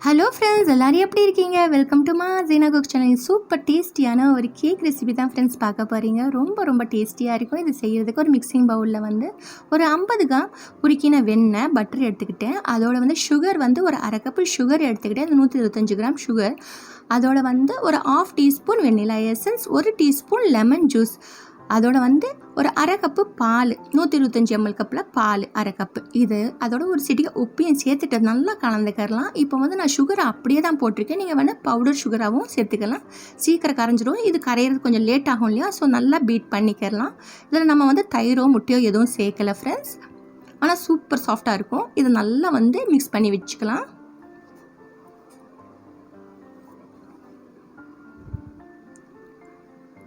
Hello friends, எல்லோரும் எப்படி இருக்கீங்க? Welcome to Jeena cook channel. Super டேஸ்டியான ஒரு கேக் ரெசிபி தான் ஃப்ரெண்ட்ஸ் பார்க்க போகிறீங்க. ரொம்ப டேஸ்டியாக இருக்கும். இது செய்கிறதுக்கு ஒரு மிக்சிங் பவுலில் ஒரு 50 கிராம் உருக்கின வெண்ணெய் பட்டர் எடுத்துக்கிட்டேன். அதோட சுகர் ஒரு அரை கப்பு சுகர் எடுத்துக்கிட்டேன். 125 கிராம் சுகர். அதோட ஒரு 1/2 teaspoon vanilla essence, 1 teaspoon lemon juice, அதோட ஒரு அரை கப்பு பால், 125 ml கப்பில் பால் அரை கப்பு. அதோட ஒரு சிட்டிகை உப்பையும் சேர்த்துட்டு நல்லா கலந்துக்கலாம். இப்போ நான் சுகரை அப்படியே தான் போட்டிருக்கேன். நீங்கள் பவுடர் சுகராகவும் சேர்த்துக்கலாம். சீக்கிரம் கரைஞ்சிடும். இது கரையிறது கொஞ்சம் லேட் ஆகும் இல்லையா? ஸோ நல்லா பீட் பண்ணிக்கலாம். இதில் நம்ம தயிரோ முட்டையோ எதுவும் சேர்க்கலை ஃப்ரெண்ட்ஸ். ஆனால் சூப்பர் சாஃப்டாக இருக்கும். இது நல்லா மிக்ஸ் பண்ணி வச்சுக்கலாம்.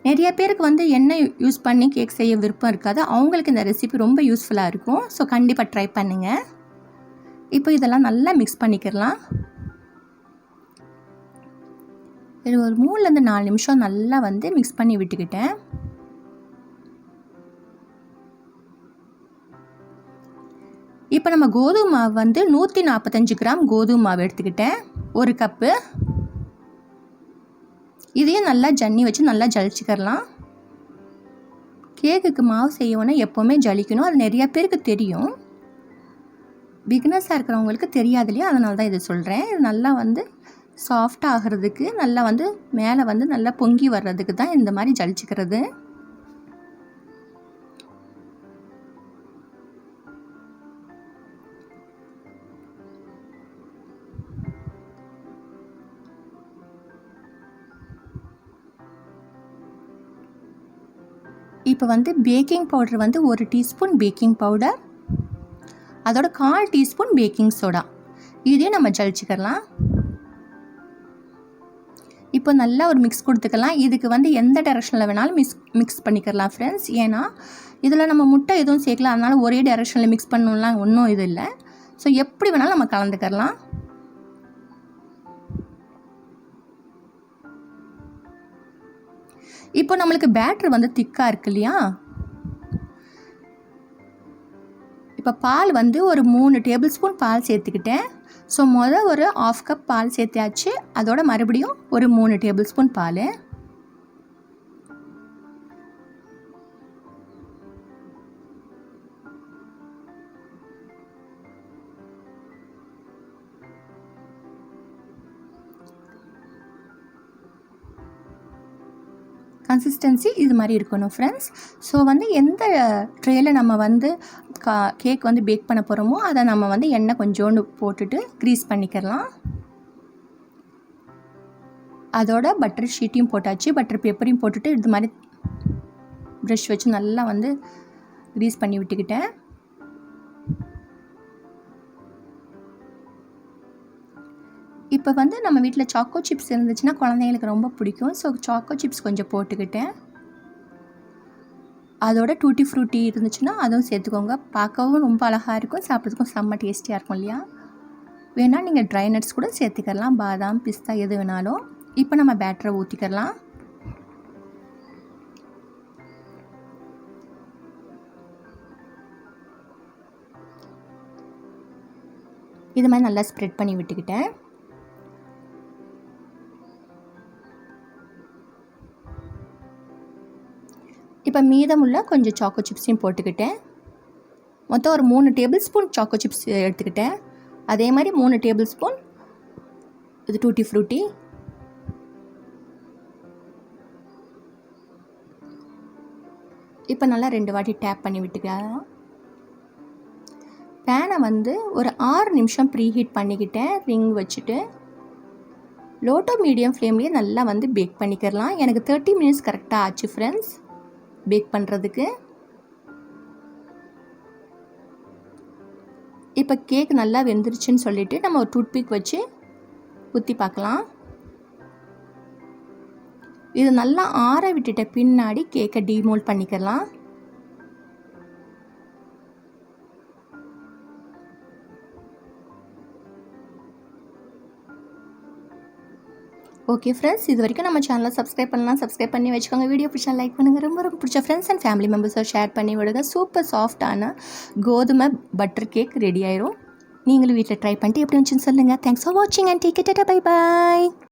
நிறைய பேருக்கு எண்ணெய் யூஸ் பண்ணி கேக் செய்ய விருப்பம் இருக்காது. அவங்களுக்கு இந்த ரெசிபி ரொம்ப யூஸ்ஃபுல்லாக இருக்கும். ஸோ கண்டிப்பாக ட்ரை பண்ணுங்கள். இப்போ இதெல்லாம் நல்லா மிக்ஸ் பண்ணிக்கலாம். இது ஒரு 3லேருந்து 4 நிமிஷம் நல்லா மிக்ஸ் பண்ணி விட்டுக்கிட்டேன். இப்போ நம்ம கோதுமை மாவு 145 கிராம் கோதுமை மாவு எடுத்துக்கிட்டேன், ஒரு கப்பு. இதையும் நல்லா ஜன்னி வச்சு நல்லா ஜலிச்சுக்கலாம். கேக்குக்கு மாவு செய்யணும்னா எப்போவுமே ஜலிக்கணும். அது நிறைய பேருக்கு தெரியும். பிகினர்ஸாக இருக்கிறவங்களுக்கு தெரியாது இல்லையா? அதனால தான் இதை சொல்கிறேன். இது நல்லா சாஃப்டாக ஆகிறதுக்கு, நல்லா மேலே நல்லா பொங்கி வர்றதுக்கு தான் இந்த மாதிரி ஜலிச்சுக்கிறது. இப்போ baking powder 1 teaspoon baking powder, அதோட 1/4 டீஸ்பூன் பேக்கிங் சோடா, இதையும் நம்ம ஜலிச்சுக்கலாம். இப்போ நல்லா ஒரு மிக்ஸ் கொடுத்துக்கலாம். இதுக்கு எந்த டைரெக்ஷனில் வேணாலும் மிக்ஸ் பண்ணிக்கலாம் ஃப்ரெண்ட்ஸ். ஏன்னா இதில் நம்ம முட்டை எதுவும் சேர்க்கலாம். அதனால் ஒரே டைரெக்ஷனில் மிக்ஸ் பண்ணணும்லாம் ஒன்றும் இது இல்லை. ஸோ எப்படி வேணாலும் நம்ம கலந்துக்கலாம். இப்போ நம்மளுக்கு பேட்டர் திக்காக இருக்கு இல்லையா? இப்போ பால் ஒரு 3 டேபிள் ஸ்பூன் பால் சேர்த்துக்கிட்டேன். ஸோ ஒரு 1/2 கப் பால் சேர்த்தாச்சு. அதோட மறுபடியும் ஒரு 3 டேபிள் ஸ்பூன் பால். கன்சிஸ்டன்சி இது மாதிரி இருக்கணும் ஃப்ரெண்ட்ஸ். ஸோ எந்த ட்ரேயில் நம்ம கேக் பேக் பண்ண போகிறோமோ அதை நம்ம எண்ணெய் கொஞ்சோண்டு போட்டுட்டு க்ரீஸ் பண்ணிக்கலாம். அதோட பட்டர் ஷீட்டையும் போட்டாச்சு. பட்டர் பேப்பரையும் போட்டுட்டு இது மாதிரி ப்ரஷ் வச்சு நல்லா க்ரீஸ் பண்ணி விட்டுக்கிட்டேன். இப்போ நம்ம வீட்டில் சாக்கோ சிப்ஸ் இருந்துச்சுன்னா குழந்தைங்களுக்கு ரொம்ப பிடிக்கும். ஸோ சாக்கோ சிப்ஸ் கொஞ்சம் போட்டுக்கிட்டேன். அதோட டூட்டி ஃப்ரூட்டி இருந்துச்சுன்னா அதுவும் சேர்த்துக்கோங்க. பார்க்கவும் ரொம்ப அழகாக இருக்கும், சாப்பிட்றதுக்கும் செம்ம டேஸ்டியாக இருக்கும் இல்லையா? வேணால் நீங்கள் ட்ரை நட்ஸ் கூட சேர்த்துக்கலாம், பாதாம் பிஸ்தா எது வேணாலும். இப்போ நம்ம பேட்டரை ஊற்றிக்கலாம். இது மாதிரி நல்லா ஸ்ப்ரெட் பண்ணி விட்டுக்கிட்டேன். இப்போ மீதமுள்ள கொஞ்சம் சாக்கோ சிப்ஸையும் போட்டுக்கிட்டேன். மொத்தம் ஒரு 3 டேபிள் ஸ்பூன் சாக்கோ சிப்ஸ் எடுத்துக்கிட்டேன். அதே மாதிரி 3 டேபிள் ஸ்பூன் இது டூட்டி ஃப்ரூட்டி. இப்போ நல்லா 2 வாட்டி டேப் பண்ணி விட்டுக்கலாம். பேனை ஒரு 6 நிமிஷம் ப்ரீ ஹீட் பண்ணிக்கிட்டேன். ரிங் வச்சுட்டு லோ டு மீடியம் ஃப்ளேம்லேயே நல்லா பேக் பண்ணிக்கலாம். எனக்கு 30 மினிட்ஸ் கரெக்டாக ஆச்சு ஃப்ரெண்ட்ஸ் பேக் பண்ணுறதுக்கு. இப்போ கேக் நல்லா வெந்துருச்சுன்னு சொல்லிவிட்டு நம்ம ஒரு டூத்பிக் வச்சு குத்தி பார்க்கலாம். இது நல்லா ஆற விட்டுட்ட பின்னாடி கேக்கை டீமோல்ட் பண்ணிக்கலாம். ஓகே ஃப்ரெண்ட்ஸ், இது வரைக்கும் நம்ம சேனலை சப்ஸ்கிரைப் பண்ணலாம், சப்ஸ்கிரைப் பண்ணி வச்சுக்கோங்க. வீடியோ பிடிச்சா லைக் பண்ணுங்கள். ரொம்ப பிடிச்ச ஃப்ரெண்ட்ஸ் அண்ட் ஃபேமிலி மெம்பர்ஸை ஷேர் பண்ணி விடுங்க. சூப்பர் சாஃப்டான கோதுமை பட்டர் கேக் ரெடி ஆயிரும். நீங்களும் வீட்டில் ட்ரை பண்ணிட்டு எப்படி இருந்துச்சுன்னு சொல்லுங்கள். தேங்க்ஸ் ஃபார் வாட்சிங் and take it, bye bye.